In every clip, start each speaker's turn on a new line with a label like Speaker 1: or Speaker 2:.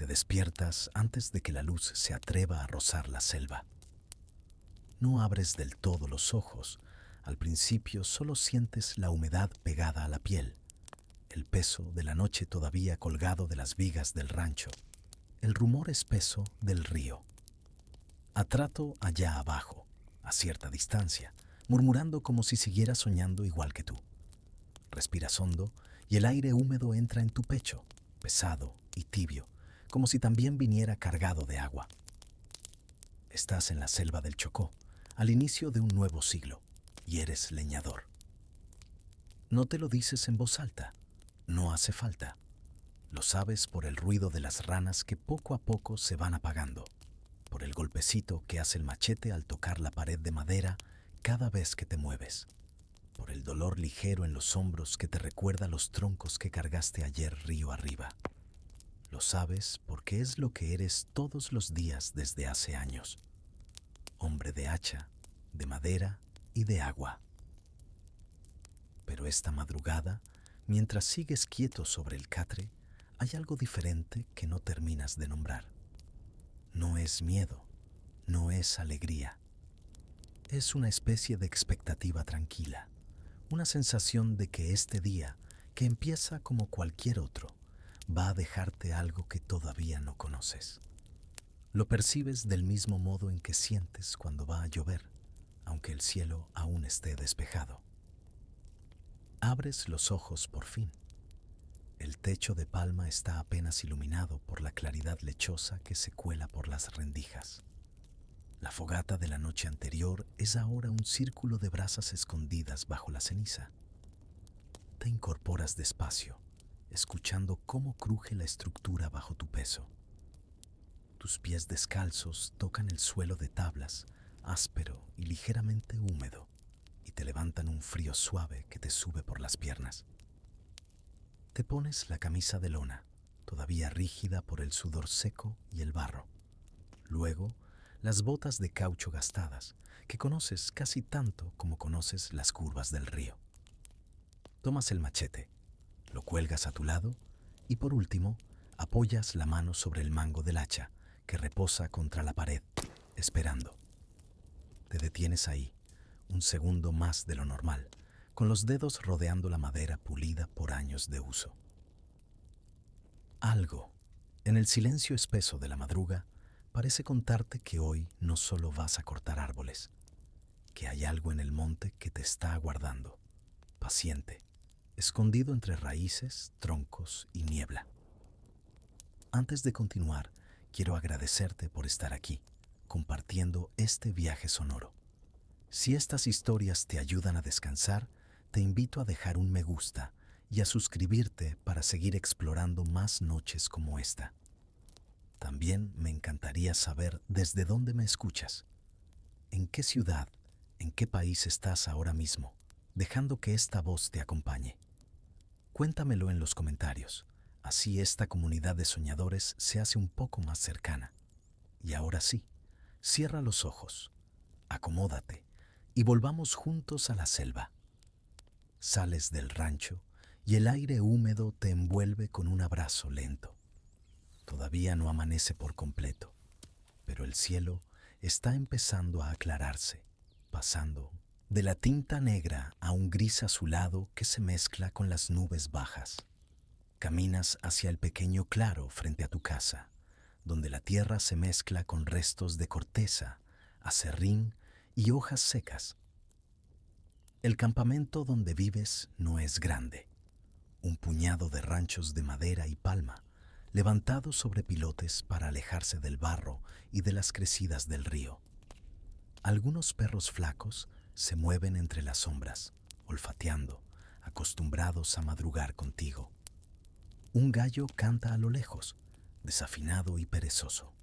Speaker 1: despiertas antes de que la luz se atreva a rozar la selva. No abres del todo los ojos. Al principio solo sientes la humedad pegada a la piel, el peso de la noche todavía colgado de las vigas del rancho, el rumor espeso del río. Atrato allá abajo, a cierta distancia, murmurando como si siguiera soñando igual que tú. Respiras hondo y el aire húmedo entra en tu pecho, pesado y tibio, como si también viniera cargado de agua. Estás en la selva del Chocó, al inicio de un nuevo siglo, y eres leñador. No te lo dices en voz alta, no hace falta. Lo sabes por el ruido de las ranas que poco a poco se van apagando, por el golpecito que hace el machete al tocar la pared de madera cada vez que te mueves, por el dolor ligero en los hombros que te recuerda los troncos que cargaste ayer río arriba. Lo sabes porque es lo que eres todos los días desde hace años. Hombre de hacha, de madera y de agua. Pero esta madrugada, mientras sigues quieto sobre el catre, hay algo diferente que no terminas de nombrar. No es miedo, no es alegría. Es una especie de expectativa tranquila, una sensación de que este día, que empieza como cualquier otro, va a dejarte algo que todavía no conoces. Lo percibes del mismo modo en que sientes cuando va a llover, aunque el cielo aún esté despejado. Abres los ojos por fin. El techo de palma está apenas iluminado por la claridad lechosa que se cuela por las rendijas. La fogata de la noche anterior es ahora un círculo de brasas escondidas bajo la ceniza. Te incorporas despacio, escuchando cómo cruje la estructura bajo tu peso. Tus pies descalzos tocan el suelo de tablas, áspero y ligeramente húmedo, y te levantan un frío suave que te sube por las piernas. Te pones la camisa de lona, todavía rígida por el sudor seco y el barro. Luego, las botas de caucho gastadas, que conoces casi tanto como conoces las curvas del río. Tomas el machete, lo cuelgas a tu lado y por último, apoyas la mano sobre el mango del hacha que reposa contra la pared, esperando. Te detienes ahí, un segundo más de lo normal, con los dedos rodeando la madera pulida por años de uso. Algo, en el silencio espeso de la madruga, parece contarte que hoy no solo vas a cortar árboles, que hay algo en el monte que te está aguardando, paciente, escondido entre raíces, troncos y niebla. Antes de continuar, quiero agradecerte por estar aquí, compartiendo este viaje sonoro. Si estas historias te ayudan a descansar, te invito a dejar un me gusta y a suscribirte para seguir explorando más noches como esta. También me encantaría saber desde dónde me escuchas. ¿En qué ciudad, en qué país estás ahora mismo, dejando que esta voz te acompañe? Cuéntamelo en los comentarios. Así esta comunidad de soñadores se hace un poco más cercana. Y ahora sí, cierra los ojos, acomódate y volvamos juntos a la selva. Sales del rancho y el aire húmedo te envuelve con un abrazo lento. Todavía no amanece por completo, pero el cielo está empezando a aclararse, pasando de la tinta negra a un gris azulado que se mezcla con las nubes bajas. Caminas hacia el pequeño claro frente a tu casa, donde la tierra se mezcla con restos de corteza, acerrín y hojas secas. El campamento donde vives no es grande. Un puñado de ranchos de madera y palma, levantados sobre pilotes para alejarse del barro y de las crecidas del río. Algunos perros flacos se mueven entre las sombras, olfateando, acostumbrados a madrugar contigo. Un gallo canta a lo lejos, desafinado y perezoso.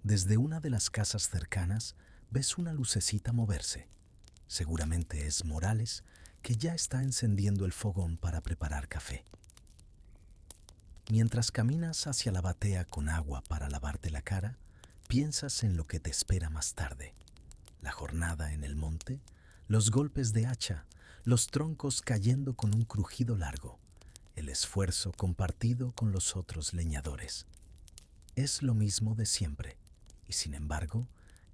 Speaker 1: Desde una de las casas cercanas ves una lucecita moverse. Seguramente es Morales, que ya está encendiendo el fogón para preparar café. Mientras caminas hacia la batea con agua para lavarte la cara, piensas en lo que te espera más tarde. La jornada en el monte, los golpes de hacha, los troncos cayendo con un crujido largo, el esfuerzo compartido con los otros leñadores. Es lo mismo de siempre, y sin embargo,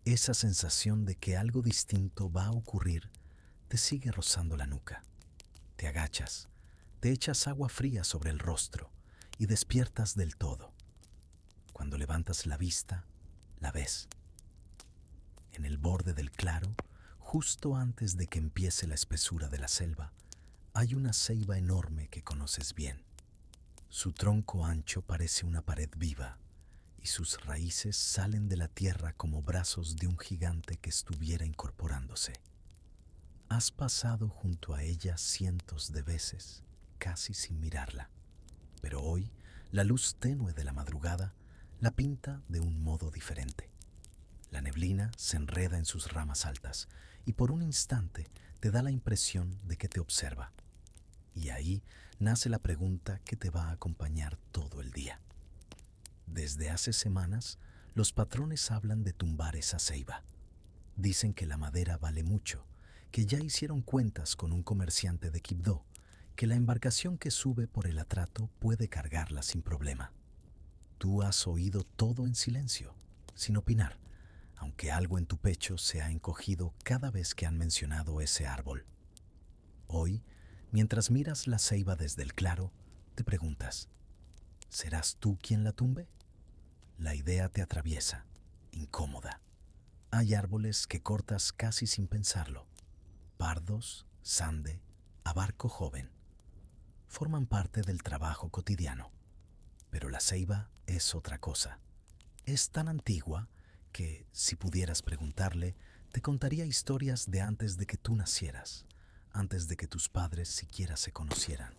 Speaker 1: esa sensación de que algo distinto va a ocurrir te sigue rozando la nuca. Te agachas, te echas agua fría sobre el rostro y despiertas del todo. Cuando levantas la vista, la ves. En el borde del claro, justo antes de que empiece la espesura de la selva, hay una ceiba enorme que conoces bien. Su tronco ancho parece una pared viva y sus raíces salen de la tierra como brazos de un gigante que estuviera incorporándose. Has pasado junto a ella cientos de veces, casi sin mirarla, pero hoy la luz tenue de la madrugada la pinta de un modo diferente. La neblina se enreda en sus ramas altas y por un instante te da la impresión de que te observa. Y ahí nace la pregunta que te va a acompañar todo el día. Desde hace semanas, los patrones hablan de tumbar esa ceiba. Dicen que la madera vale mucho, que ya hicieron cuentas con un comerciante de Quibdó, que la embarcación que sube por el atrato puede cargarla sin problema. Tú has oído todo en silencio, sin opinar, aunque algo en tu pecho se ha encogido cada vez que han mencionado ese árbol. Hoy, mientras miras la ceiba desde el claro, te preguntas, ¿serás tú quien la tumbe? La idea te atraviesa, incómoda. Hay árboles que cortas casi sin pensarlo. Pardos, sande, abarco joven. Forman parte del trabajo cotidiano. Pero la ceiba es otra cosa. Es tan antigua que, si pudieras preguntarle, te contaría historias de antes de que tú nacieras, antes de que tus padres siquiera se conocieran.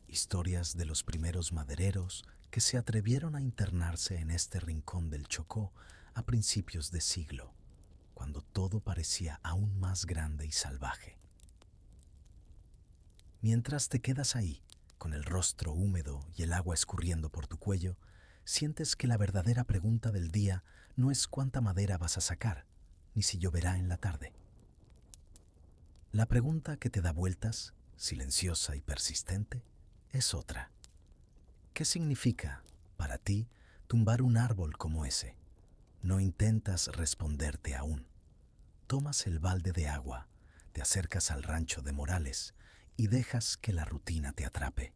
Speaker 1: Historias de los primeros madereros que se atrevieron a internarse en este rincón del Chocó a principios de siglo, cuando todo parecía aún más grande y salvaje. Mientras te quedas ahí, con el rostro húmedo y el agua escurriendo por tu cuello, sientes que la verdadera pregunta del día no es cuánta madera vas a sacar, ni si lloverá en la tarde. La pregunta que te da vueltas, silenciosa y persistente, es otra. ¿Qué significa, para ti, tumbar un árbol como ese? No intentas responderte aún. Tomas el balde de agua, te acercas al rancho de Morales y dejas que la rutina te atrape.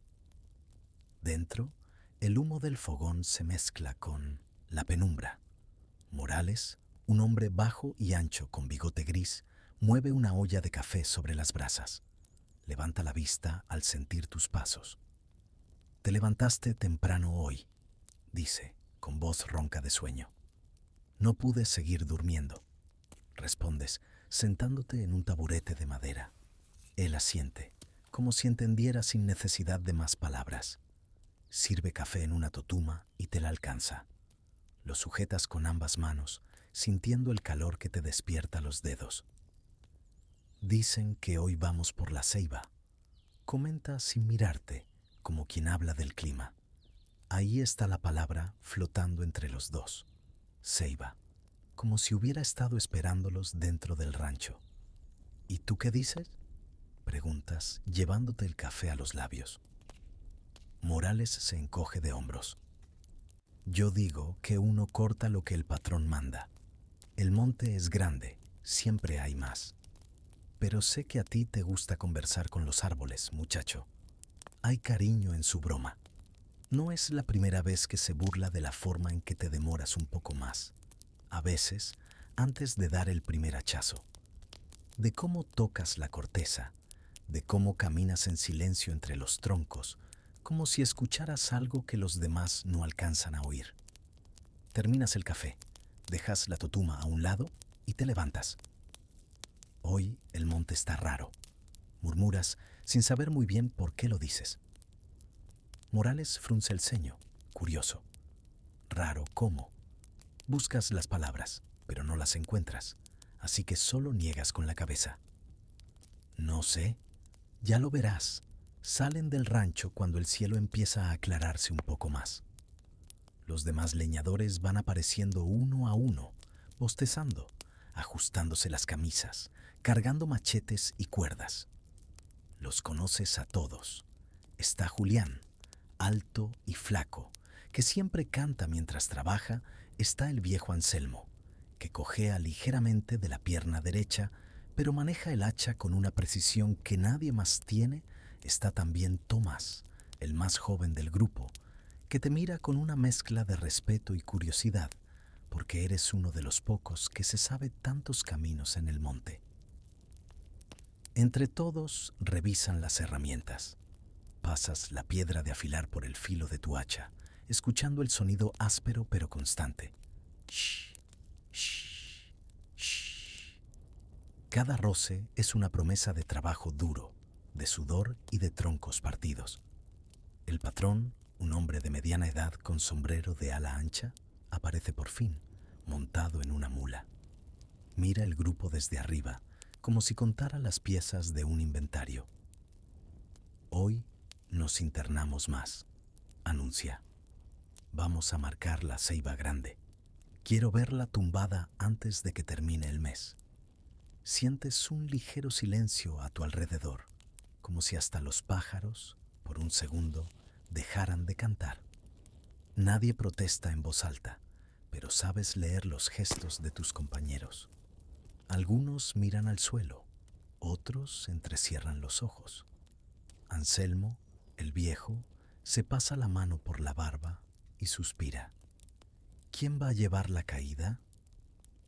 Speaker 1: Dentro, el humo del fogón se mezcla con la penumbra. Morales, un hombre bajo y ancho con bigote gris, mueve una olla de café sobre las brasas. Levanta la vista al sentir tus pasos. Te levantaste temprano hoy, dice, con voz ronca de sueño. No pude seguir durmiendo, respondes, sentándote en un taburete de madera. Él asiente, como si entendiera sin necesidad de más palabras. Sirve café en una totuma y te la alcanza. Lo sujetas con ambas manos, sintiendo el calor que te despierta los dedos. Dicen que hoy vamos por la ceiba. Comenta sin mirarte, como quien habla del clima. Ahí está la palabra flotando entre los dos. Ceiba, como si hubiera estado esperándolos dentro del rancho. ¿Y tú qué dices?, preguntas, llevándote el café a los labios. Morales se encoge de hombros. Yo digo que uno corta lo que el patrón manda. El monte es grande, siempre hay más. Pero sé que a ti te gusta conversar con los árboles, muchacho. Hay cariño en su broma. No es la primera vez que se burla de la forma en que te demoras un poco más. A veces, antes de dar el primer hachazo. De cómo tocas la corteza, de cómo caminas en silencio entre los troncos, como si escucharas algo que los demás no alcanzan a oír. Terminas el café, dejas la totuma a un lado y te levantas. Hoy el monte está raro, murmuras sin saber muy bien por qué lo dices. Morales frunce el ceño, curioso. Raro, ¿cómo? Buscas las palabras, pero no las encuentras, así que solo niegas con la cabeza. No sé, ya lo verás. Salen del rancho cuando el cielo empieza a aclararse un poco más. Los demás leñadores van apareciendo uno a uno, bostezando, ajustándose las camisas, cargando machetes y cuerdas. Los conoces a todos. Está Julián, alto y flaco, que siempre canta mientras trabaja, está el viejo Anselmo, que cojea ligeramente de la pierna derecha, pero maneja el hacha con una precisión que nadie más tiene. Está también Tomás, el más joven del grupo, que te mira con una mezcla de respeto y curiosidad, porque eres uno de los pocos que se sabe tantos caminos en el monte. Entre todos revisan las herramientas. Pasas la piedra de afilar por el filo de tu hacha, escuchando el sonido áspero pero constante. Shh, shh, shh. Cada roce es una promesa de trabajo duro, de sudor y de troncos partidos. El patrón, un hombre de mediana edad con sombrero de ala ancha, aparece por fin, montado en una mula. Mira el grupo desde arriba, como si contara las piezas de un inventario. Hoy nos internamos más, anuncia. Vamos a marcar la ceiba grande. Quiero verla tumbada antes de que termine el mes. Sientes un ligero silencio a tu alrededor, como si hasta los pájaros, por un segundo, dejaran de cantar. Nadie protesta en voz alta, pero sabes leer los gestos de tus compañeros. Algunos miran al suelo, otros entrecierran los ojos. Anselmo, el viejo, se pasa la mano por la barba y suspira. ¿Quién va a llevar la caída?,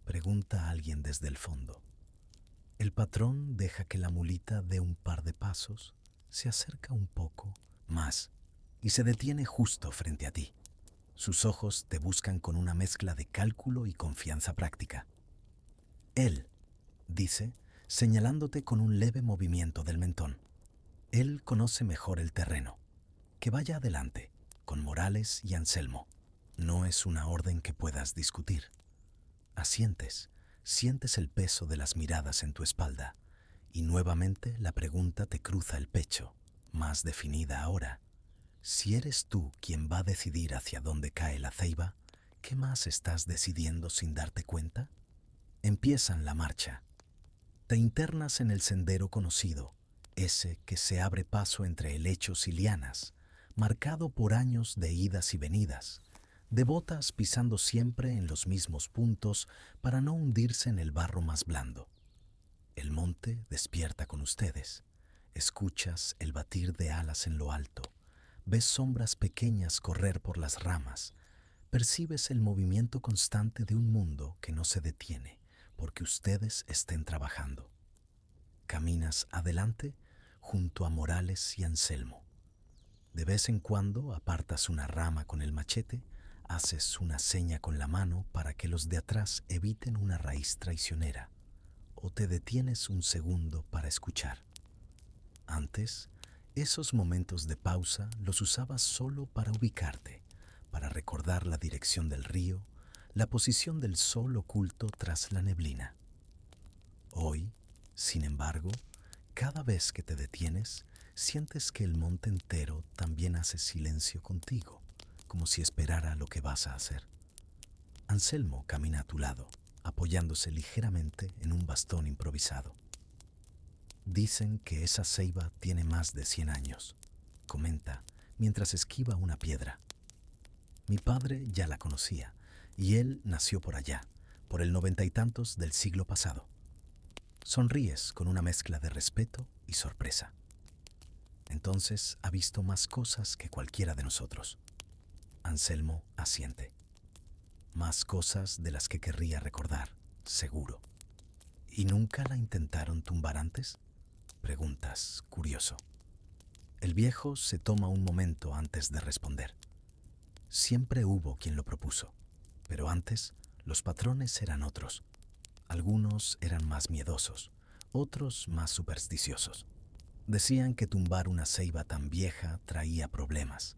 Speaker 1: pregunta alguien desde el fondo. El patrón deja que la mulita dé un par de pasos, se acerca un poco más y se detiene justo frente a ti. Sus ojos te buscan con una mezcla de cálculo y confianza práctica. Él, dice, señalándote con un leve movimiento del mentón. Él conoce mejor el terreno. Que vaya adelante, con Morales y Anselmo. No es una orden que puedas discutir. Asientes, sientes el peso de las miradas en tu espalda, y nuevamente la pregunta te cruza el pecho, más definida ahora. Si eres tú quien va a decidir hacia dónde cae la ceiba, ¿qué más estás decidiendo sin darte cuenta? Empiezan la marcha. Te internas en el sendero conocido, ese que se abre paso entre helechos y lianas, marcado por años de idas y venidas, de botas pisando siempre en los mismos puntos para no hundirse en el barro más blando. El monte despierta con ustedes. Escuchas el batir de alas en lo alto, ves sombras pequeñas correr por las ramas, percibes el movimiento constante de un mundo que no se detiene porque ustedes estén trabajando. Caminas adelante junto a Morales y Anselmo. De vez en cuando apartas una rama con el machete, haces una seña con la mano para que los de atrás eviten una raíz traicionera, o te detienes un segundo para escuchar. Antes, esos momentos de pausa los usabas solo para ubicarte, para recordar la dirección del río, la posición del sol oculto tras la neblina. Hoy, sin embargo, cada vez que te detienes, sientes que el monte entero también hace silencio contigo, como si esperara lo que vas a hacer. Anselmo camina a tu lado, apoyándose ligeramente en un bastón improvisado. Dicen que esa ceiba tiene más de 100 años, comenta mientras esquiva una piedra. Mi padre ya la conocía, y él nació por allá, por el 90 y tantos del siglo pasado. Sonríes con una mezcla de respeto y sorpresa. Entonces ha visto más cosas que cualquiera de nosotros. Anselmo asiente. Más cosas de las que querría recordar, seguro. ¿Y nunca la intentaron tumbar antes?, preguntas, curioso. El viejo se toma un momento antes de responder. Siempre hubo quien lo propuso, pero antes los patrones eran otros. Algunos eran más miedosos, otros más supersticiosos. Decían que tumbar una ceiba tan vieja traía problemas,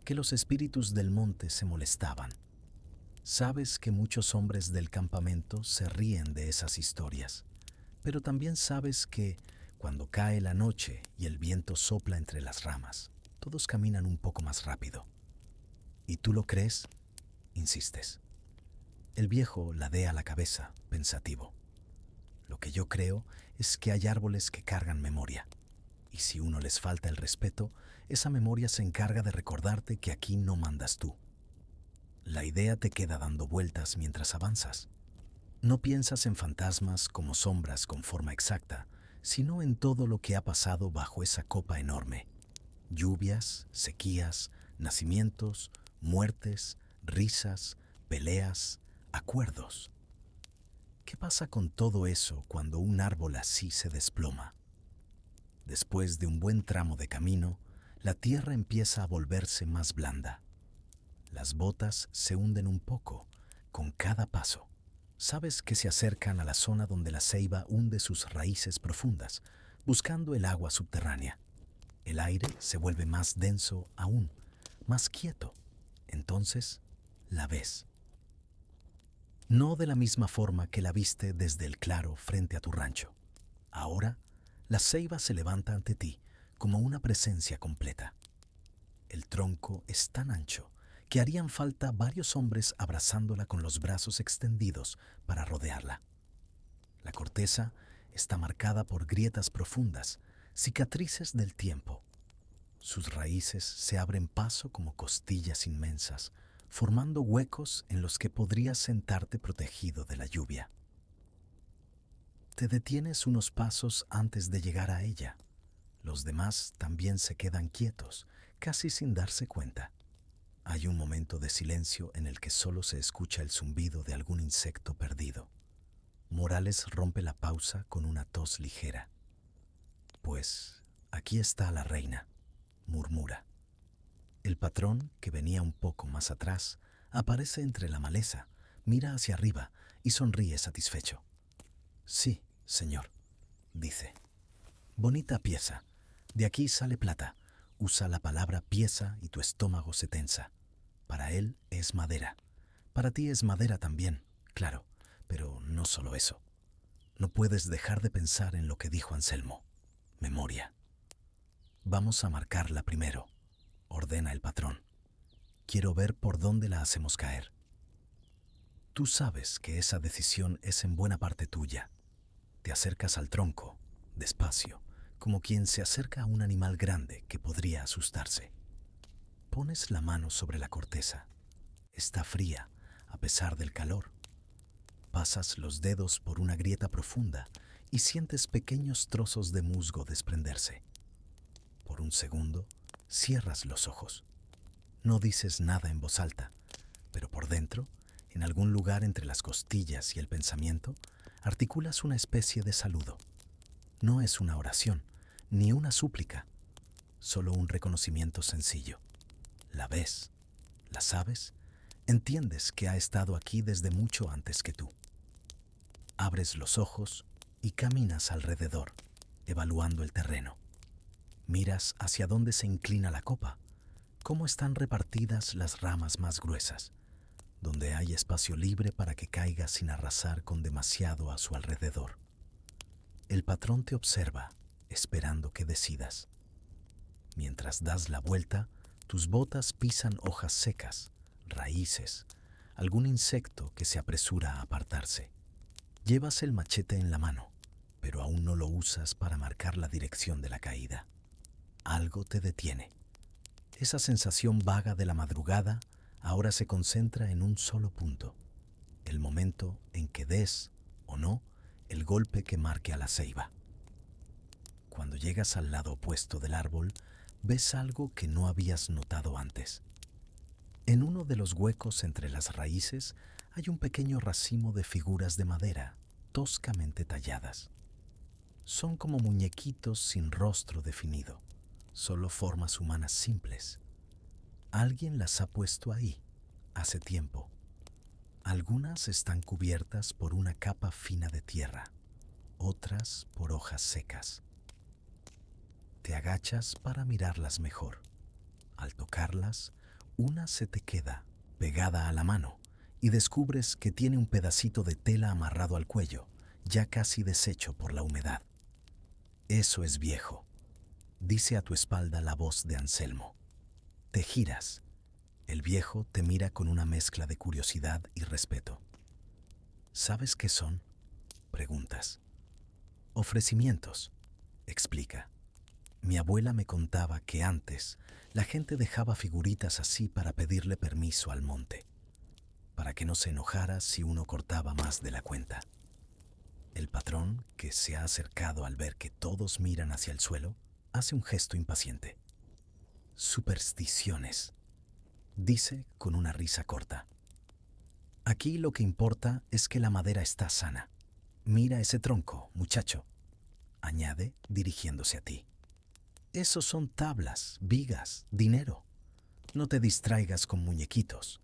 Speaker 1: que los espíritus del monte se molestaban. Sabes que muchos hombres del campamento se ríen de esas historias, pero también sabes que cuando cae la noche y el viento sopla entre las ramas, todos caminan un poco más rápido. ¿Y tú lo crees?, insistes. El viejo ladea la cabeza, pensativo. Lo que yo creo es que hay árboles que cargan memoria, y si uno les falta el respeto, esa memoria se encarga de recordarte que aquí no mandas tú, La idea te queda dando vueltas mientras avanzas. No piensas en fantasmas como sombras con forma exacta, sino en todo lo que ha pasado bajo esa copa enorme. Lluvias, sequías, nacimientos, muertes, risas, peleas, acuerdos. ¿Qué pasa con todo eso cuando un árbol así se desploma? Después de un buen tramo de camino, la tierra empieza a volverse más blanda. Las botas se hunden un poco con cada paso. Sabes que se acercan a la zona donde la ceiba hunde sus raíces profundas, buscando el agua subterránea. El aire se vuelve más denso aún, más quieto. Entonces, la ves. No de la misma forma que la viste desde el claro frente a tu rancho. Ahora, la ceiba se levanta ante ti como una presencia completa. El tronco es tan ancho que harían falta varios hombres abrazándola con los brazos extendidos para rodearla. La corteza está marcada por grietas profundas, cicatrices del tiempo. Sus raíces se abren paso como costillas inmensas, formando huecos en los que podrías sentarte protegido de la lluvia. Te detienes unos pasos antes de llegar a ella. Los demás también se quedan quietos, casi sin darse cuenta. Hay un momento de silencio en el que solo se escucha el zumbido de algún insecto perdido. Morales rompe la pausa con una tos ligera. Pues aquí está la reina, murmura. El patrón, que venía un poco más atrás, aparece entre la maleza, mira hacia arriba y sonríe satisfecho. Sí, señor, dice. Bonita pieza. De aquí sale plata. Usa la palabra pieza y tu estómago se tensa. Para él es madera. Para ti es madera también, claro, pero no solo eso. No puedes dejar de pensar en lo que dijo Anselmo. Memoria. Vamos a marcarla primero, ordena el patrón. Quiero ver por dónde la hacemos caer. Tú sabes que esa decisión es en buena parte tuya. Te acercas al tronco, despacio, como quien se acerca a un animal grande que podría asustarse. Pones la mano sobre la corteza. Está fría, a pesar del calor. Pasas los dedos por una grieta profunda y sientes pequeños trozos de musgo desprenderse. Por un segundo, cierras los ojos. No dices nada en voz alta, pero por dentro, en algún lugar entre las costillas y el pensamiento, articulas una especie de saludo. No es una oración, ni una súplica, solo un reconocimiento sencillo. La ves, la sabes, entiendes que ha estado aquí desde mucho antes que tú. Abres los ojos y caminas alrededor, evaluando el terreno. Miras hacia dónde se inclina la copa, cómo están repartidas las ramas más gruesas, donde hay espacio libre para que caiga sin arrasar con demasiado a su alrededor. El patrón te observa, esperando que decidas. Mientras das la vuelta, tus botas pisan hojas secas, raíces, algún insecto que se apresura a apartarse. Llevas el machete en la mano, pero aún no lo usas para marcar la dirección de la caída. Algo te detiene. Esa sensación vaga de la madrugada ahora se concentra en un solo punto, el momento en que des, o no, el golpe que marque a la ceiba. Cuando llegas al lado opuesto del árbol, ves algo que no habías notado antes. En uno de los huecos entre las raíces hay un pequeño racimo de figuras de madera, toscamente talladas. Son como muñequitos sin rostro definido, solo formas humanas simples. Alguien las ha puesto ahí, hace tiempo. Algunas están cubiertas por una capa fina de tierra, otras por hojas secas. Te agachas para mirarlas mejor. Al tocarlas, una se te queda pegada a la mano y descubres que tiene un pedacito de tela amarrado al cuello, ya casi deshecho por la humedad. Eso es viejo, dice a tu espalda la voz de Anselmo. Te giras. El viejo te mira con una mezcla de curiosidad y respeto. ¿Sabes qué son?, preguntas. Ofrecimientos, explica. Mi abuela me contaba que antes la gente dejaba figuritas así para pedirle permiso al monte. que no se enojara si uno cortaba más de la cuenta. El patrón, que se ha acercado al ver que todos miran hacia el suelo, hace un gesto impaciente. Supersticiones, dice con una risa corta. Aquí lo que importa es que la madera está sana. Mira ese tronco, muchacho, añade dirigiéndose a ti. Esos son tablas, vigas, dinero. No te distraigas con muñequitos.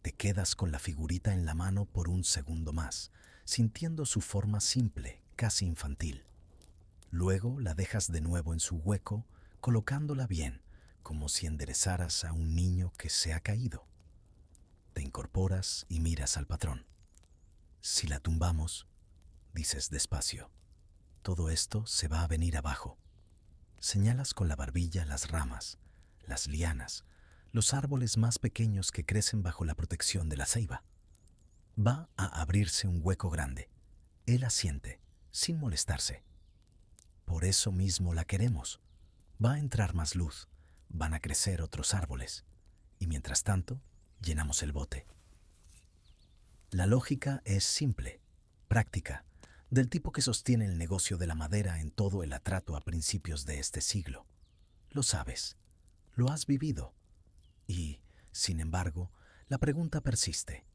Speaker 1: Te quedas con la figurita en la mano por un segundo más, sintiendo su forma simple, casi infantil. Luego la dejas de nuevo en su hueco, colocándola bien, como si enderezaras a un niño que se ha caído. Te incorporas y miras al patrón. Si la tumbamos, dices despacio, todo esto se va a venir abajo. Señalas con la barbilla las ramas, las lianas, los árboles más pequeños que crecen bajo la protección de la ceiba. Va a abrirse un hueco grande. Él asiente, sin molestarse. Por eso mismo la queremos. Va a entrar más luz, van a crecer otros árboles, y mientras tanto, llenamos el bote. La lógica es simple, práctica, del tipo que sostiene el negocio de la madera en todo el atrato a principios de este siglo. Lo sabes, lo has vivido. Y, sin embargo, la pregunta persiste.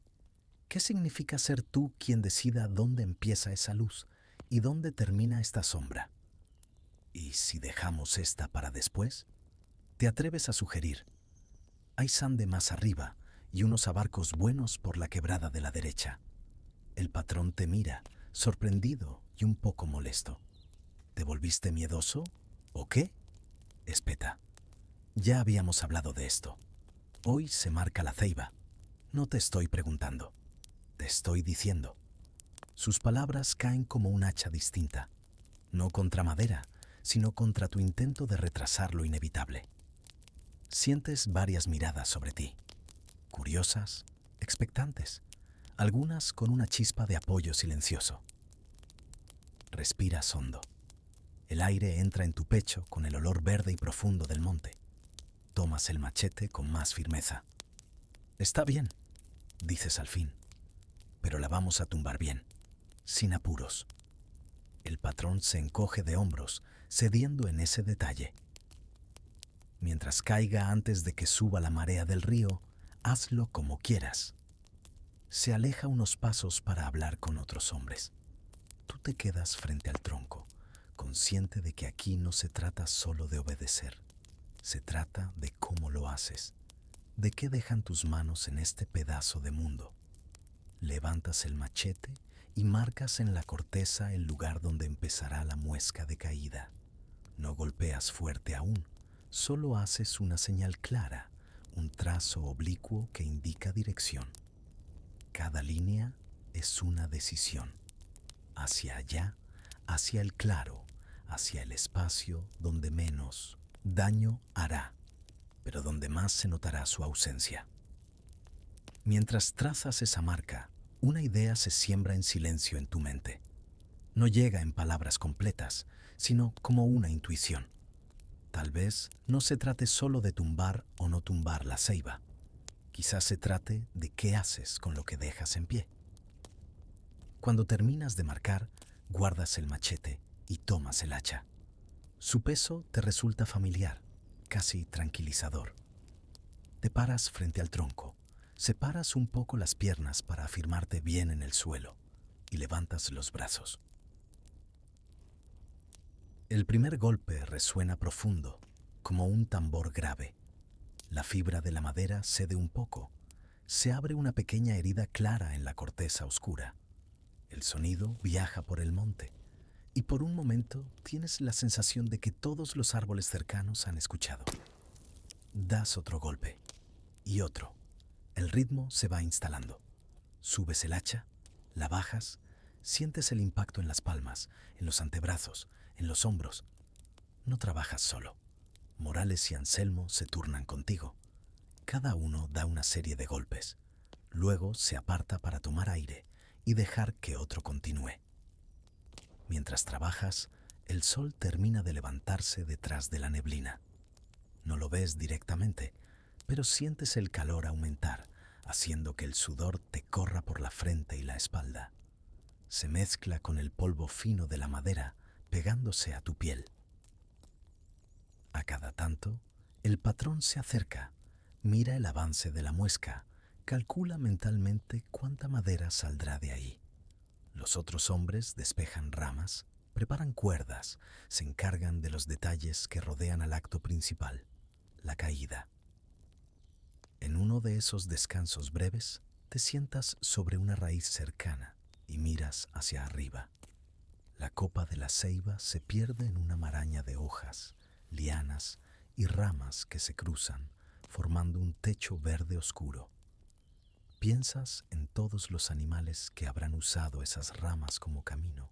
Speaker 1: ¿Qué significa ser tú quien decida dónde empieza esa luz y dónde termina esta sombra? ¿Y si dejamos esta para después? Te atreves a sugerir. Hay sande más arriba y unos abarcos buenos por la quebrada de la derecha. El patrón te mira, sorprendido y un poco molesto. ¿Te volviste miedoso? ¿O qué? Espeta. Ya habíamos hablado de esto. Hoy se marca la ceiba. No te estoy preguntando. Te estoy diciendo. Sus palabras caen como un hacha distinta. No contra madera, sino contra tu intento de retrasar lo inevitable. Sientes varias miradas sobre ti. Curiosas, expectantes, algunas con una chispa de apoyo silencioso. Respiras hondo. El aire entra en tu pecho con el olor verde y profundo del monte. Tomas el machete con más firmeza. Está bien, dices al fin, pero la vamos a tumbar bien, sin apuros. El patrón se encoge de hombros, cediendo en ese detalle. Mientras caiga antes de que suba la marea del río, hazlo como quieras. Se aleja unos pasos para hablar con otros hombres. Tú te quedas frente al tronco, consciente de que aquí no se trata solo de obedecer. Se trata de cómo lo haces, de qué dejan tus manos en este pedazo de mundo. Levantas el machete y marcas en la corteza el lugar donde empezará la muesca de caída. No golpeas fuerte aún, solo haces una señal clara, un trazo oblicuo que indica dirección. Cada línea es una decisión. Hacia allá, hacia el claro, hacia el espacio donde menos daño hará, pero donde más se notará su ausencia. Mientras trazas esa marca, una idea se siembra en silencio en tu mente. No llega en palabras completas, sino como una intuición. Tal vez no se trate solo de tumbar o no tumbar la ceiba. Quizás se trate de qué haces con lo que dejas en pie. Cuando terminas de marcar, guardas el machete y tomas el hacha. Su peso te resulta familiar, casi tranquilizador. Te paras frente al tronco, separas un poco las piernas para afirmarte bien en el suelo y levantas los brazos. El primer golpe resuena profundo, como un tambor grave. La fibra de la madera cede un poco. Se abre una pequeña herida clara en la corteza oscura. El sonido viaja por el monte y por un momento tienes la sensación de que todos los árboles cercanos han escuchado. Das otro golpe y otro. El ritmo se va instalando. Subes el hacha, la bajas, sientes el impacto en las palmas, en los antebrazos, en los hombros. No trabajas solo. Morales y Anselmo se turnan contigo. Cada uno da una serie de golpes. Luego se aparta para tomar aire y dejar que otro continúe. Mientras trabajas, el sol termina de levantarse detrás de la neblina. No lo ves directamente, pero sientes el calor aumentar, haciendo que el sudor te corra por la frente y la espalda. Se mezcla con el polvo fino de la madera, pegándose a tu piel. A cada tanto, el patrón se acerca, mira el avance de la muesca, calcula mentalmente cuánta madera saldrá de ahí. Los otros hombres despejan ramas, preparan cuerdas, se encargan de los detalles que rodean al acto principal, la caída. En uno de esos descansos breves, te sientas sobre una raíz cercana y miras hacia arriba. La copa de la ceiba se pierde en una maraña de hojas, lianas y ramas que se cruzan, formando un techo verde oscuro. Piensas en todos los animales que habrán usado esas ramas como camino,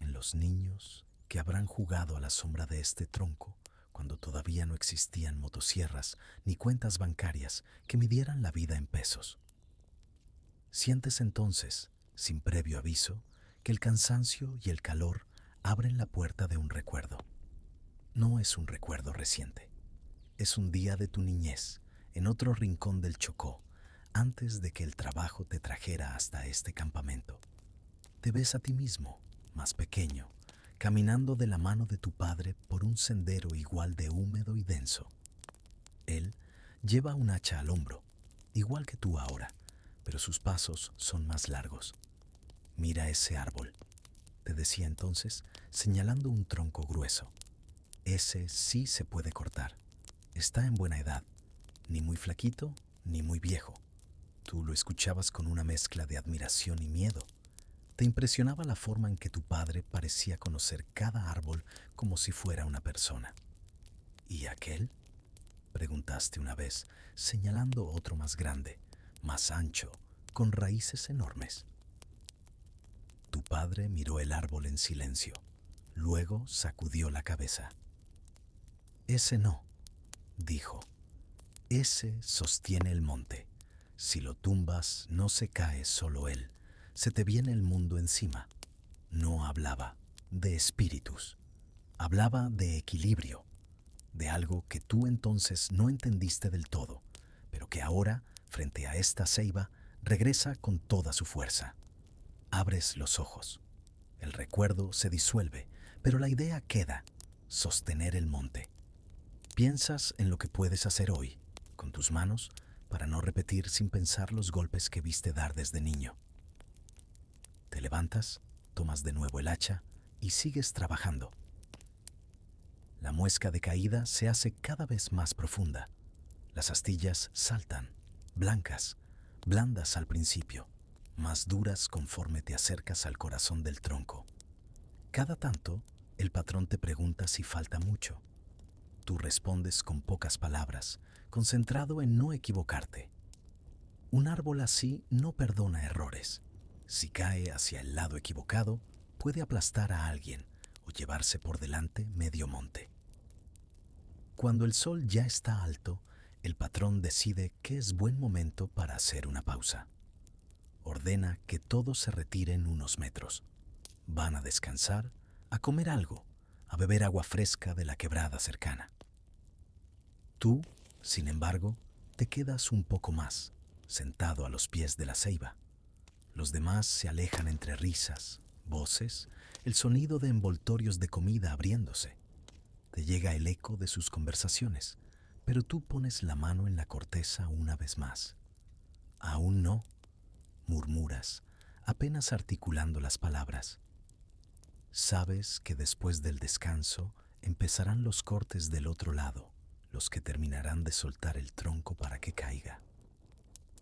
Speaker 1: en los niños que habrán jugado a la sombra de este tronco cuando todavía no existían motosierras ni cuentas bancarias que midieran la vida en pesos. Sientes entonces, sin previo aviso, que el cansancio y el calor abren la puerta de un recuerdo. No es un recuerdo reciente, es un día de tu niñez, en otro rincón del Chocó, antes de que el trabajo te trajera hasta este campamento. Te ves a ti mismo, más pequeño, caminando de la mano de tu padre por un sendero igual de húmedo y denso. Él lleva un hacha al hombro, igual que tú ahora, pero sus pasos son más largos. Mira ese árbol, te decía entonces, señalando un tronco grueso. Ese sí se puede cortar. Está en buena edad, ni muy flaquito ni muy viejo. Tú lo escuchabas con una mezcla de admiración y miedo. Te impresionaba la forma en que tu padre parecía conocer cada árbol como si fuera una persona. ¿Y aquel?, preguntaste una vez, señalando otro más grande, más ancho, con raíces enormes. Tu padre miró el árbol en silencio, luego sacudió la cabeza. Ese no, dijo. Ese sostiene el monte. Si lo tumbas, no se cae solo él, se te viene el mundo encima. No hablaba de espíritus, hablaba de equilibrio, de algo que tú entonces no entendiste del todo, pero que ahora, frente a esta ceiba, regresa con toda su fuerza. Abres los ojos. El recuerdo se disuelve, pero la idea queda: sostener el monte. Piensas en lo que puedes hacer hoy, con tus manos, para no repetir sin pensar los golpes que viste dar desde niño. Te levantas, tomas de nuevo el hacha y sigues trabajando. La muesca de caída se hace cada vez más profunda. Las astillas saltan, blancas, blandas al principio, más duras conforme te acercas al corazón del tronco. Cada tanto, el patrón te pregunta si falta mucho. Tú respondes con pocas palabras, concentrado en no equivocarte. Un árbol así no perdona errores. Si cae hacia el lado equivocado, puede aplastar a alguien o llevarse por delante medio monte. Cuando el sol ya está alto, el patrón decide que es buen momento para hacer una pausa. Ordena que todos se retiren unos metros. Van a descansar, a comer algo, a beber agua fresca de la quebrada cercana. Tú, sin embargo, te quedas un poco más, sentado a los pies de la ceiba. Los demás se alejan entre risas, voces, el sonido de envoltorios de comida abriéndose. Te llega el eco de sus conversaciones, pero tú pones la mano en la corteza una vez más. Aún no, murmuras, apenas articulando las palabras. Sabes que después del descanso empezarán los cortes del otro lado, los que terminarán de soltar el tronco para que caiga.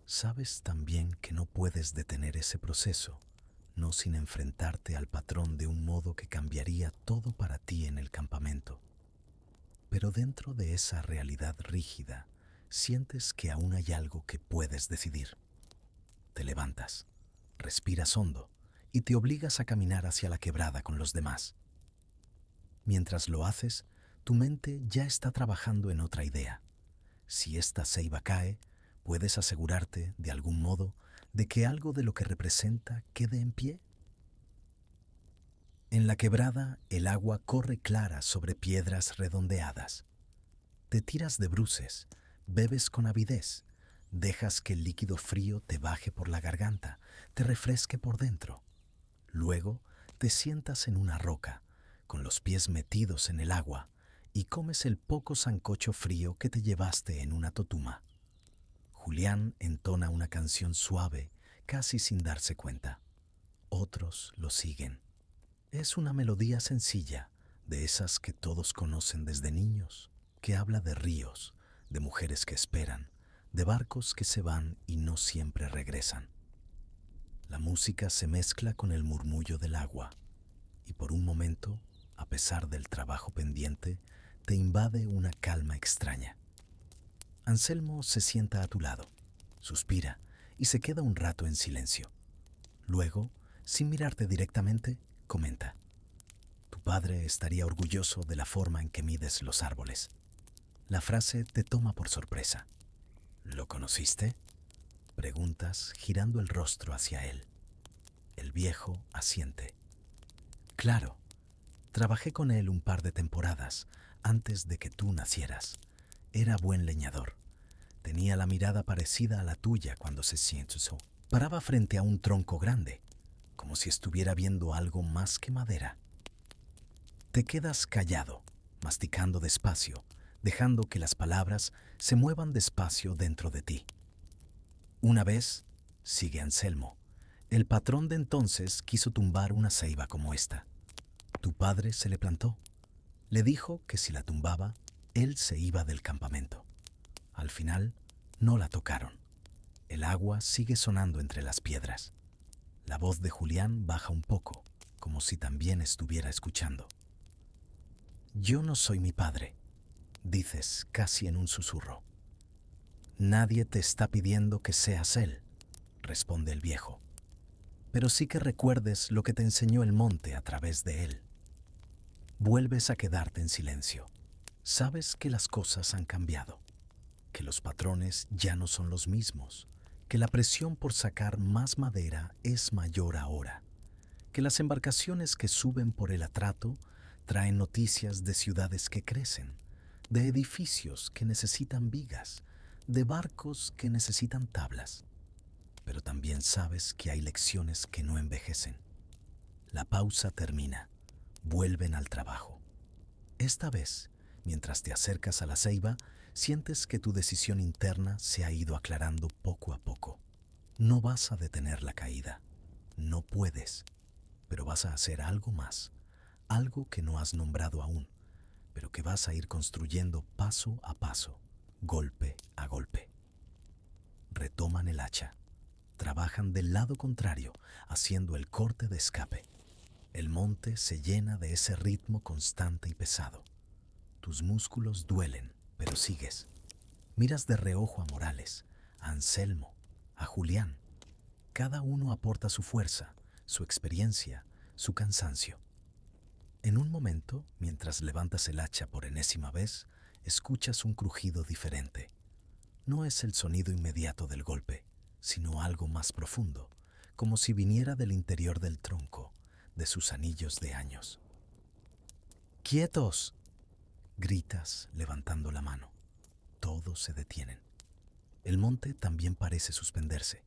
Speaker 1: Sabes también que no puedes detener ese proceso, no sin enfrentarte al patrón de un modo que cambiaría todo para ti en el campamento. Pero dentro de esa realidad rígida, sientes que aún hay algo que puedes decidir. Te levantas, respiras hondo y te obligas a caminar hacia la quebrada con los demás. Mientras lo haces, tu mente ya está trabajando en otra idea. Si esta ceiba cae, puedes asegurarte, de algún modo, de que algo de lo que representa quede en pie. En la quebrada, el agua corre clara sobre piedras redondeadas. Te tiras de bruces, bebes con avidez, Dejas que el líquido frío te baje por la garganta, te refresque por dentro. Luego te sientas en una roca, con los pies metidos en el agua, y comes el poco sancocho frío que te llevaste en una totuma. Julián entona una canción suave, casi sin darse cuenta. Otros lo siguen. Es una melodía sencilla, de esas que todos conocen desde niños, que habla de ríos, de mujeres que esperan, de barcos que se van y no siempre regresan. La música se mezcla con el murmullo del agua y por un momento, a pesar del trabajo pendiente, te invade una calma extraña. Anselmo se sienta a tu lado, suspira y se queda un rato en silencio. Luego, sin mirarte directamente, comenta: tu padre estaría orgulloso de la forma en que mides los árboles. La frase te toma por sorpresa. ¿Lo conociste?, preguntas, girando el rostro hacia él. El viejo asiente. Claro, trabajé con él un par de temporadas antes de que tú nacieras. Era buen leñador. Tenía la mirada parecida a la tuya cuando se sientó. Paraba frente a un tronco grande, como si estuviera viendo algo más que madera. Te quedas callado, masticando despacio, dejando que las palabras se muevan despacio dentro de ti. Una vez, sigue Anselmo, el patrón de entonces quiso tumbar una ceiba como esta. Tu padre se le plantó. Le dijo que si la tumbaba, él se iba del campamento. Al final, no la tocaron. El agua sigue sonando entre las piedras. La voz de Julián baja un poco, como si también estuviera escuchando. Yo no soy mi padre, dices casi en un susurro. Nadie te está pidiendo que seas él, responde el viejo. Pero sí que recuerdes lo que te enseñó el monte a través de él. Vuelves a quedarte en silencio. Sabes que las cosas han cambiado, que los patrones ya no son los mismos, que la presión por sacar más madera es mayor ahora, que las embarcaciones que suben por el atrato traen noticias de ciudades que crecen, de edificios que necesitan vigas, de barcos que necesitan tablas. Pero también sabes que hay lecciones que no envejecen. La pausa termina. Vuelven al trabajo. Esta vez, mientras te acercas a la ceiba, sientes que tu decisión interna se ha ido aclarando poco a poco. No vas a detener la caída. No puedes. Pero vas a hacer algo más. Algo que no has nombrado aún, pero que vas a ir construyendo paso a paso, golpe a golpe. Retoman el hacha. Trabajan del lado contrario, haciendo el corte de escape. El monte se llena de ese ritmo constante y pesado. Tus músculos duelen, pero sigues. Miras de reojo a Morales, a Anselmo, a Julián. Cada uno aporta su fuerza, su experiencia, su cansancio. En un momento, mientras levantas el hacha por enésima vez, escuchas un crujido diferente. No es el sonido inmediato del golpe, sino algo más profundo, como si viniera del interior del tronco, de sus anillos de años. ¡Quietos!, gritas levantando la mano. Todos se detienen. El monte también parece suspenderse.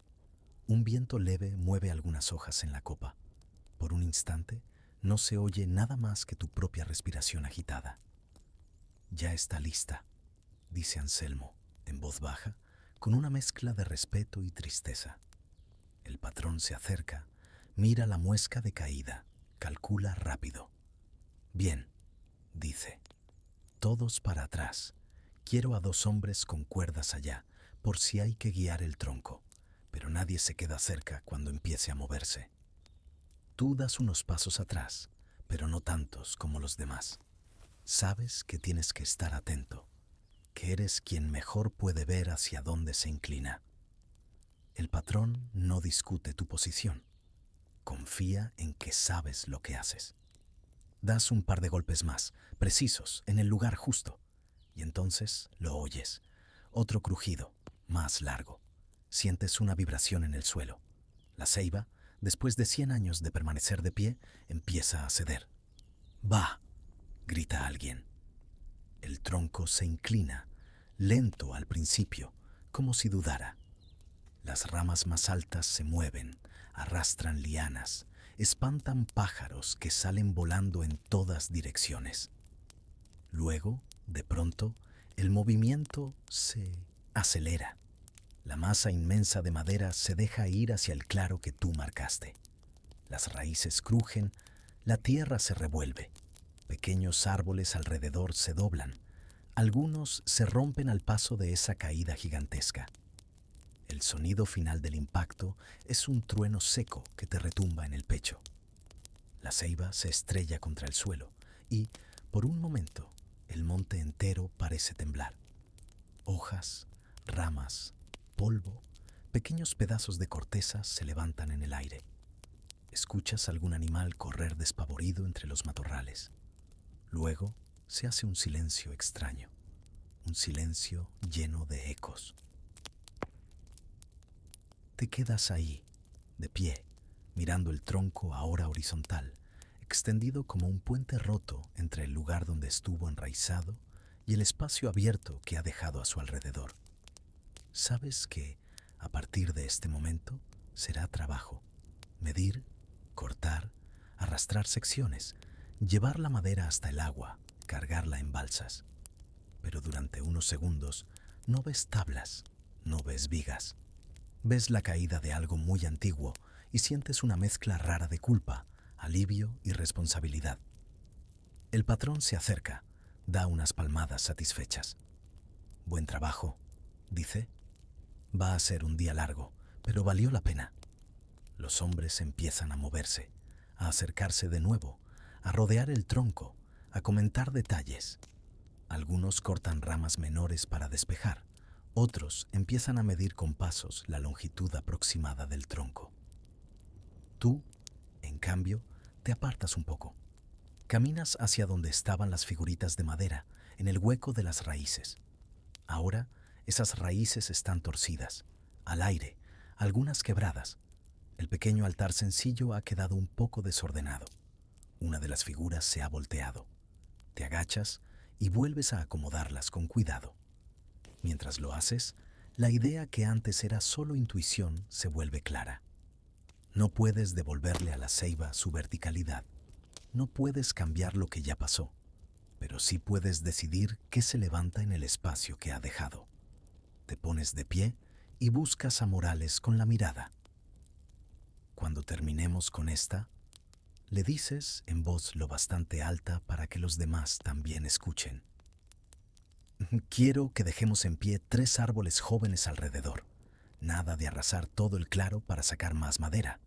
Speaker 1: Un viento leve mueve algunas hojas en la copa. Por un instante, no se oye nada más que tu propia respiración agitada. Ya está lista, dice Anselmo, en voz baja, con una mezcla de respeto y tristeza. El patrón se acerca, mira la muesca de caída, calcula rápido. Bien, dice. Todos para atrás. Quiero a 2 hombres con cuerdas allá, por si hay que guiar el tronco, pero nadie se queda cerca cuando empiece a moverse. Tú das unos pasos atrás, pero no tantos como los demás. Sabes que tienes que estar atento, que eres quien mejor puede ver hacia dónde se inclina. El patrón no discute tu posición. Confía en que sabes lo que haces. Das un par de golpes más, precisos, en el lugar justo, y entonces lo oyes. Otro crujido, más largo. Sientes una vibración en el suelo. La ceiba, después de 100 años de permanecer de pie, empieza a ceder. ¡Va!, grita alguien. El tronco se inclina, lento al principio, como si dudara. Las ramas más altas se mueven, arrastran lianas, espantan pájaros que salen volando en todas direcciones. Luego, de pronto, el movimiento se acelera. La masa inmensa de madera se deja ir hacia el claro que tú marcaste. Las raíces crujen, la tierra se revuelve. Pequeños árboles alrededor se doblan. Algunos se rompen al paso de esa caída gigantesca. El sonido final del impacto es un trueno seco que te retumba en el pecho. La ceiba se estrella contra el suelo y, por un momento, el monte entero parece temblar. Hojas, ramas, polvo, pequeños pedazos de corteza se levantan en el aire. Escuchas algún animal correr despavorido entre los matorrales. Luego se hace un silencio extraño, un silencio lleno de ecos. Te quedas ahí, de pie, mirando el tronco ahora horizontal, extendido como un puente roto entre el lugar donde estuvo enraizado y el espacio abierto que ha dejado a su alrededor. Sabes que, a partir de este momento, será trabajo. Medir, cortar, arrastrar secciones, llevar la madera hasta el agua, cargarla en balsas. Pero durante unos segundos no ves tablas, no ves vigas. Ves la caída de algo muy antiguo y sientes una mezcla rara de culpa, alivio y responsabilidad. El patrón se acerca, da unas palmadas satisfechas. Buen trabajo, dice. Va a ser un día largo, pero valió la pena. Los hombres empiezan a moverse, a acercarse de nuevo, a rodear el tronco, a comentar detalles. Algunos cortan ramas menores para despejar. Otros empiezan a medir con pasos la longitud aproximada del tronco. Tú, en cambio, te apartas un poco. Caminas hacia donde estaban las figuritas de madera, en el hueco de las raíces. Ahora, esas raíces están torcidas, al aire, algunas quebradas. El pequeño altar sencillo ha quedado un poco desordenado. Una de las figuras se ha volteado. Te agachas y vuelves a acomodarlas con cuidado. Mientras lo haces, la idea que antes era solo intuición se vuelve clara. No puedes devolverle a la ceiba su verticalidad. No puedes cambiar lo que ya pasó, pero sí puedes decidir qué se levanta en el espacio que ha dejado. Te pones de pie y buscas a Morales con la mirada. Cuando terminemos con esta, le dices en voz lo bastante alta para que los demás también escuchen. Quiero que dejemos en pie 3 árboles jóvenes alrededor. Nada de arrasar todo el claro para sacar más madera.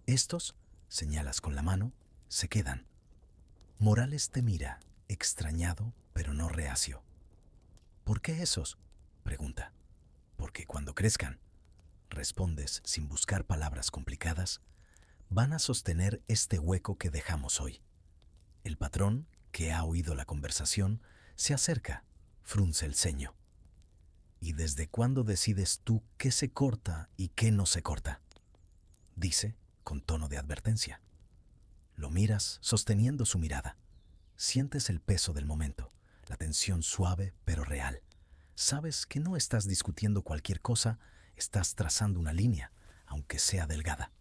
Speaker 1: Estos, señalas con la mano, se quedan. Morales te mira, extrañado pero no reacio. ¿Por qué esos?, pregunta. Porque cuando crezcan, respondes sin buscar palabras complicadas, van a sostener este hueco que dejamos hoy. El patrón, que ha oído la conversación, se acerca, frunce el ceño. ¿Y desde cuándo decides tú qué se corta y qué no se corta?, dice con tono de advertencia. Lo miras sosteniendo su mirada. Sientes el peso del momento, la tensión suave pero real. Sabes que no estás discutiendo cualquier cosa, estás trazando una línea, aunque sea delgada.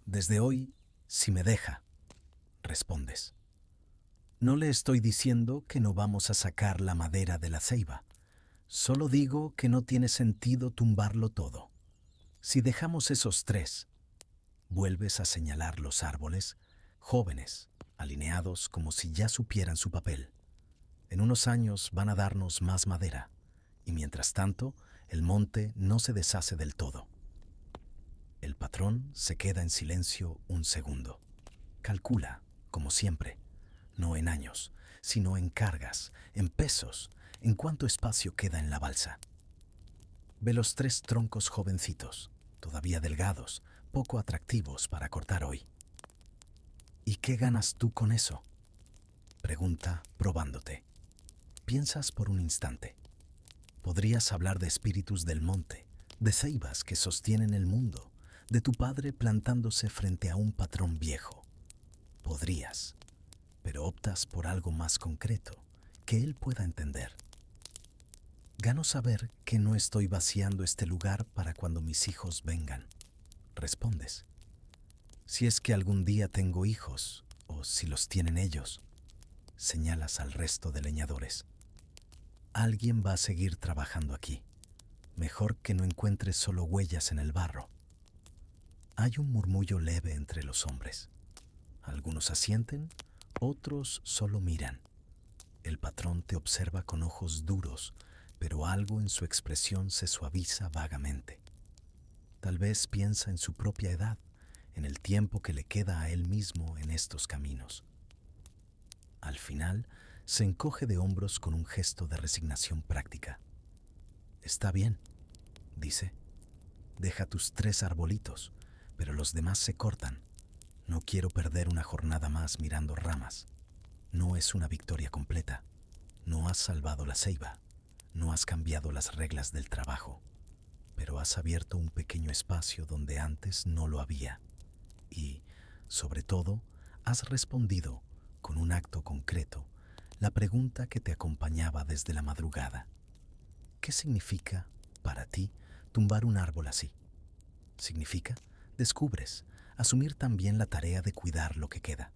Speaker 1: Desde hoy, si me deja, respondes. No le estoy diciendo que no vamos a sacar la madera de la ceiba. Solo digo que no tiene sentido tumbarlo todo. Si dejamos esos 3, vuelves a señalar los árboles, jóvenes, alineados como si ya supieran su papel. En unos años van a darnos más madera, y mientras tanto, el monte no se deshace del todo. El patrón se queda en silencio un segundo. Calcula, como siempre, no en años, sino en cargas, en pesos, en cuánto espacio queda en la balsa. Ve los 3 troncos jovencitos, todavía delgados, poco atractivos para cortar hoy. ¿Y qué ganas tú con eso?, pregunta probándote. Piensas por un instante. Podrías hablar de espíritus del monte, de ceibas que sostienen el mundo, de tu padre plantándose frente a un patrón viejo. Podrías, pero optas por algo más concreto, que él pueda entender. Gano saber que no estoy vaciando este lugar para cuando mis hijos vengan, respondes. Si es que algún día tengo hijos, o si los tienen ellos, señalas al resto de leñadores. Alguien va a seguir trabajando aquí. Mejor que no encuentres solo huellas en el barro. Hay un murmullo leve entre los hombres. Algunos asienten, otros solo miran. El patrón te observa con ojos duros, pero algo en su expresión se suaviza vagamente. Tal vez piensa en su propia edad, en el tiempo que le queda a él mismo en estos caminos. Al final, se encoge de hombros con un gesto de resignación práctica. Está bien, dice. Deja tus 3 arbolitos, pero los demás se cortan. No quiero perder una jornada más mirando ramas. No es una victoria completa. No has salvado la ceiba. No has cambiado las reglas del trabajo. Pero has abierto un pequeño espacio donde antes no lo había. Y, sobre todo, has respondido, con un acto concreto, la pregunta que te acompañaba desde la madrugada. ¿Qué significa, para ti, tumbar un árbol así? Significa, descubres, asumir también la tarea de cuidar lo que queda,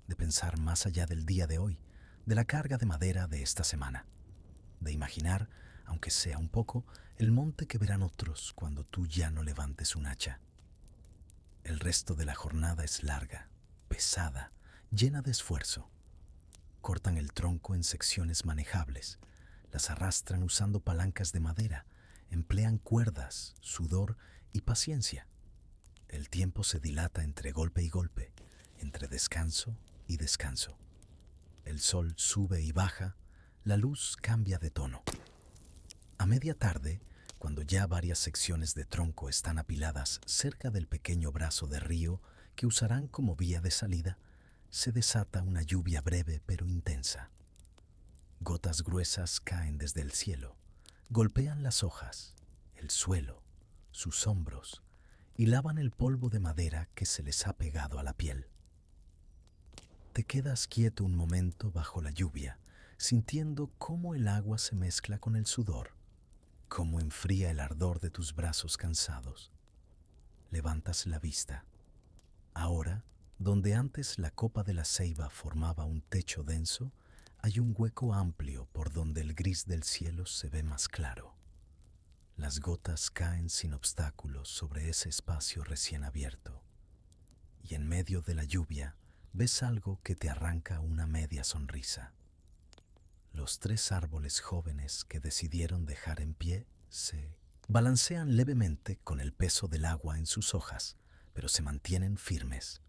Speaker 1: de pensar más allá del día de hoy, de la carga de madera de esta semana, de imaginar, aunque sea un poco, el monte que verán otros cuando tú ya no levantes un hacha. El resto de la jornada es larga, pesada, llena de esfuerzo. Cortan el tronco en secciones manejables, las arrastran usando palancas de madera, emplean cuerdas, sudor y paciencia. El tiempo se dilata entre golpe y golpe, entre descanso y descanso. El sol sube y baja, la luz cambia de tono. A media tarde, cuando ya varias secciones de tronco están apiladas cerca del pequeño brazo de río que usarán como vía de salida, se desata una lluvia breve pero intensa. Gotas gruesas caen desde el cielo, golpean las hojas, el suelo, sus hombros y lavan el polvo de madera que se les ha pegado a la piel. Te quedas quieto un momento bajo la lluvia, sintiendo cómo el agua se mezcla con el sudor, cómo enfría el ardor de tus brazos cansados. Levantas la vista. Ahora, donde antes la copa de la ceiba formaba un techo denso, hay un hueco amplio por donde el gris del cielo se ve más claro. Las gotas caen sin obstáculos sobre ese espacio recién abierto. Y en medio de la lluvia ves algo que te arranca una media sonrisa. Los 3 árboles jóvenes que decidieron dejar en pie se balancean levemente con el peso del agua en sus hojas, pero se mantienen firmes.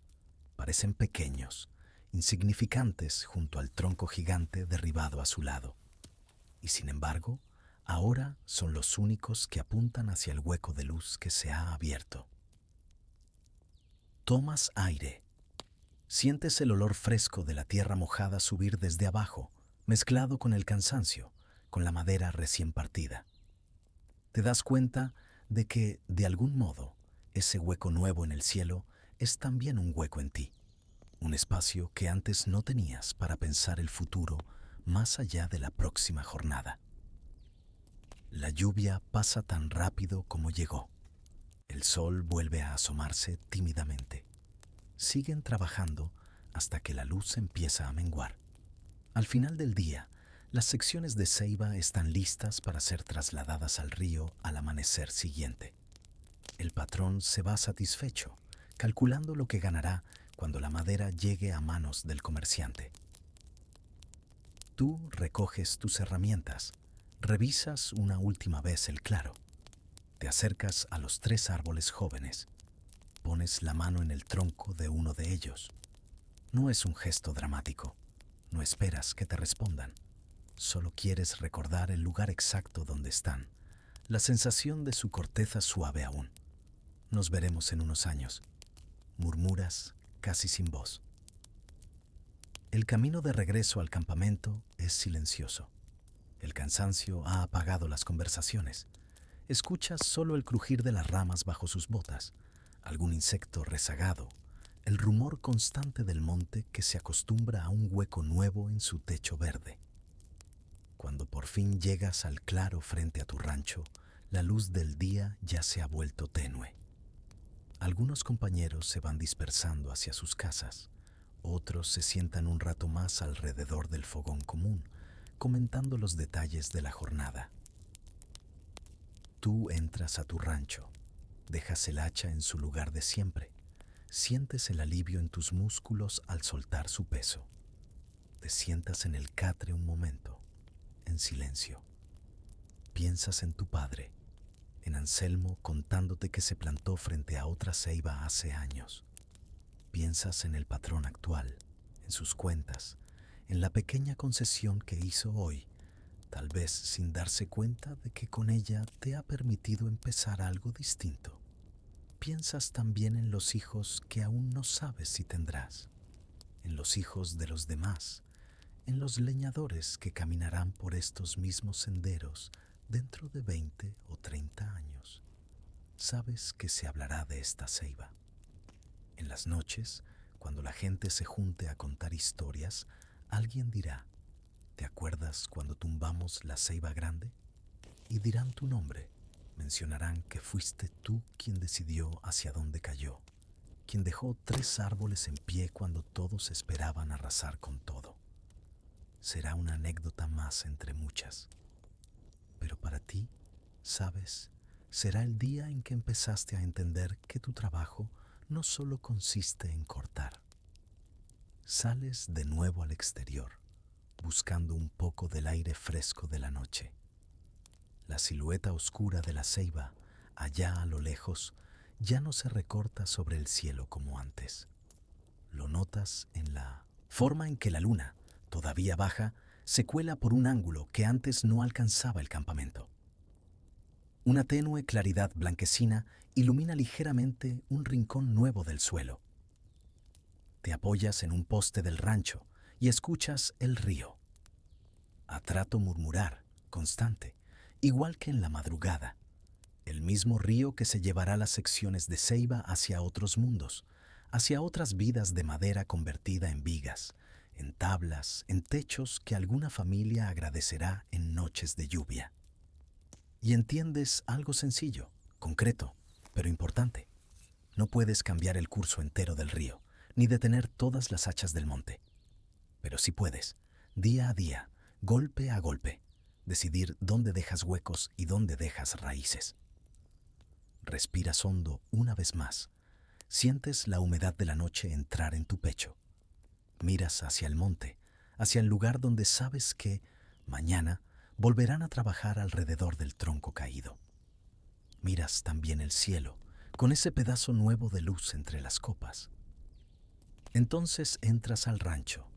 Speaker 1: Parecen pequeños, insignificantes junto al tronco gigante derribado a su lado. Y sin embargo, ahora son los únicos que apuntan hacia el hueco de luz que se ha abierto. Tomas aire. Sientes el olor fresco de la tierra mojada subir desde abajo, mezclado con el cansancio, con la madera recién partida. Te das cuenta de que, de algún modo, ese hueco nuevo en el cielo es también un hueco en ti, un espacio que antes no tenías para pensar el futuro más allá de la próxima jornada. La lluvia pasa tan rápido como llegó. El sol vuelve a asomarse tímidamente. Siguen trabajando hasta que la luz empieza a menguar. Al final del día, las secciones de ceiba están listas para ser trasladadas al río al amanecer siguiente. El patrón se va satisfecho, calculando lo que ganará cuando la madera llegue a manos del comerciante. Tú recoges tus herramientas, revisas una última vez el claro. Te acercas a los 3 árboles jóvenes. Pones la mano en el tronco de uno de ellos. No es un gesto dramático. No esperas que te respondan. Solo quieres recordar el lugar exacto donde están, la sensación de su corteza suave aún. Nos veremos en unos años, murmuras casi sin voz. El camino de regreso al campamento es silencioso. El cansancio ha apagado las conversaciones. Escuchas solo el crujir de las ramas bajo sus botas, algún insecto rezagado, el rumor constante del monte que se acostumbra a un hueco nuevo en su techo verde. Cuando por fin llegas al claro frente a tu rancho, la luz del día ya se ha vuelto tenue. Algunos compañeros se van dispersando hacia sus casas, otros se sientan un rato más alrededor del fogón común, comentando los detalles de la jornada. Tú entras a tu rancho, dejas el hacha en su lugar de siempre, sientes el alivio en tus músculos al soltar su peso. Te sientas en el catre un momento, en silencio. Piensas en tu padre, en Anselmo contándote que se plantó frente a otra ceiba hace años. Piensas en el patrón actual, en sus cuentas, en la pequeña concesión que hizo hoy, tal vez sin darse cuenta de que con ella te ha permitido empezar algo distinto. Piensas también en los hijos que aún no sabes si tendrás, en los hijos de los demás, en los leñadores que caminarán por estos mismos senderos dentro de 20 o 30 años. Sabes que se hablará de esta ceiba. En las noches, cuando la gente se junte a contar historias, alguien dirá: ¿te acuerdas cuando tumbamos la ceiba grande? Y dirán tu nombre. Mencionarán que fuiste tú quien decidió hacia dónde cayó, quien dejó 3 árboles en pie cuando todos esperaban arrasar con todo. Será una anécdota más entre muchas. Pero para ti, sabes, será el día en que empezaste a entender que tu trabajo no solo consiste en cortar. Sales de nuevo al exterior, buscando un poco del aire fresco de la noche. La silueta oscura de la ceiba, allá a lo lejos, ya no se recorta sobre el cielo como antes. Lo notas en la forma en que la luna, todavía baja, se cuela por un ángulo que antes no alcanzaba el campamento. Una tenue claridad blanquecina ilumina ligeramente un rincón nuevo del suelo. Te apoyas en un poste del rancho y escuchas el río. A trato murmurar, constante, igual que en la madrugada. El mismo río que se llevará las secciones de ceiba hacia otros mundos, hacia otras vidas de madera convertida en vigas, en tablas, en techos que alguna familia agradecerá en noches de lluvia. Y entiendes algo sencillo, concreto, pero importante. No puedes cambiar el curso entero del río, ni detener todas las hachas del monte. Pero sí puedes, día a día, golpe a golpe, decidir dónde dejas huecos y dónde dejas raíces. Respiras hondo una vez más. Sientes la humedad de la noche entrar en tu pecho. Miras hacia el monte, hacia el lugar donde sabes que, mañana, volverán a trabajar alrededor del tronco caído. Miras también el cielo, con ese pedazo nuevo de luz entre las copas. Entonces entras al rancho,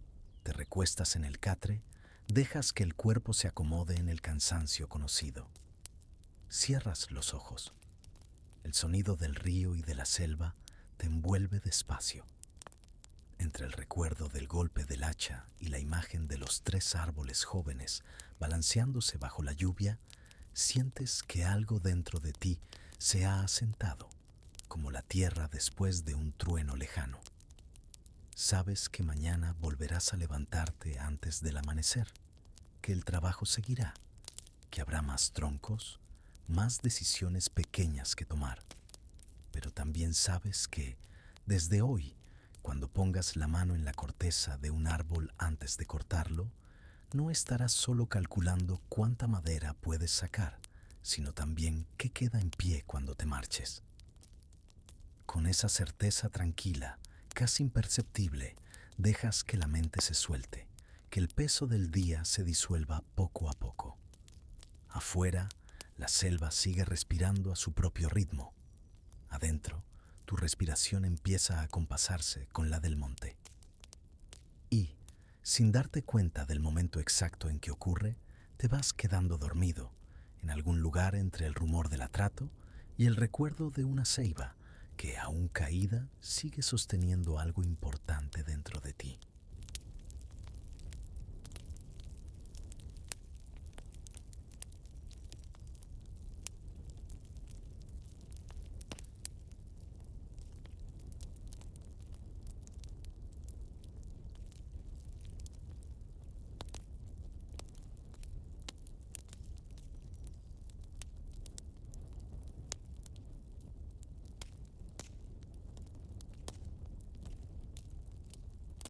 Speaker 1: te recuestas en el catre, dejas que el cuerpo se acomode en el cansancio conocido. Cierras los ojos. El sonido del río y de la selva te envuelve despacio. Entre el recuerdo del golpe del hacha y la imagen de los 3 árboles jóvenes balanceándose bajo la lluvia, sientes que algo dentro de ti se ha asentado, como la tierra después de un trueno lejano. Sabes que mañana volverás a levantarte antes del amanecer, que el trabajo seguirá, que habrá más troncos, más decisiones pequeñas que tomar. Pero también sabes que, desde hoy, cuando pongas la mano en la corteza de un árbol antes de cortarlo, no estarás solo calculando cuánta madera puedes sacar, sino también qué queda en pie cuando te marches. Con esa certeza tranquila, casi imperceptible, dejas que la mente se suelte, que el peso del día se disuelva poco a poco. Afuera, la selva sigue respirando a su propio ritmo. Adentro, tu respiración empieza a compasarse con la del monte. Y, sin darte cuenta del momento exacto en que ocurre, te vas quedando dormido, en algún lugar entre el rumor del atrato y el recuerdo de una ceiba que, aún caída, sigue sosteniendo algo importante dentro de ti.